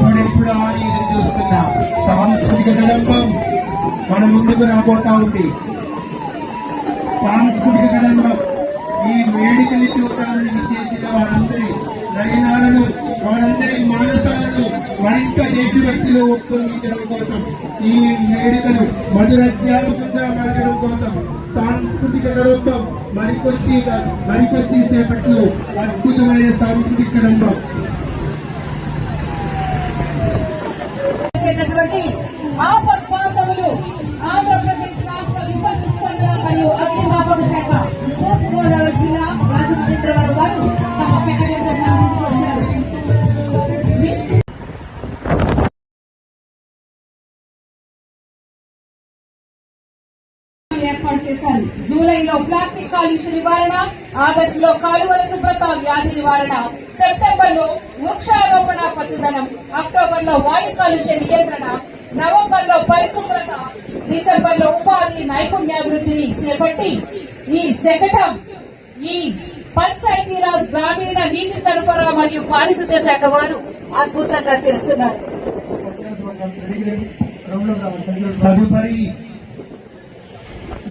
ఎప్పుడెప్పుడు అని ఎదురు చూస్తున్న సాంస్కృతిక కదంబం మన ముందుకు రాబోతా ఉంది. సాంస్కృతిక కదంబం ఈ వేడుకని చూడాలని చేసిన వారందరి నయనాలను, వారందరి మానసాలను మరింత దేశభక్తిలో ఉప్పొంగించడం కోసం, ఈ వేడుకను మధురజ్ఞాపకంగా మార్చడం కోసం సాంస్కృతిక కదంబం మరికొద్ది సేపట్లో అద్భుతమైన సాంస్కృతిక కదంబం ఆపద్బాంధవులు ఆంధ్రప్రదేశ్ రాష్ట్ర విపత్తు స్పందన మరియు అగ్నిమాపక శాఖ తూర్పు గోదావరి జిల్లా రాజమండ్రి వారు తమ సెక్రటరీ ముందుకు వచ్చారు. ఏర్పాటు చేశారు. జూలైలో ప్లాస్టిక్ కాలుష్య నివారణ, ఆగస్టులో కాలువల శుభ్రత వ్యాధి నివారణ, సెప్టెంబర్ లో వృక్షారోపణ పచ్చదనం, అక్టోబర్ లో వాయు కాలుష్య నియంత్రణ, నవంబర్ లో పరిశుభ్రత, డిసెంబర్ లో ఉపాధి నైపుణ్యాభివృద్ధిని చేపట్టి ఈ శకటం ఈ పంచాయతీరాజ్ గ్రామీణ నీటి సరఫరా మరియు పారిశుద్ధ్య శాఖ వారు అద్భుతంగా చేస్తున్నారు. తదుపరి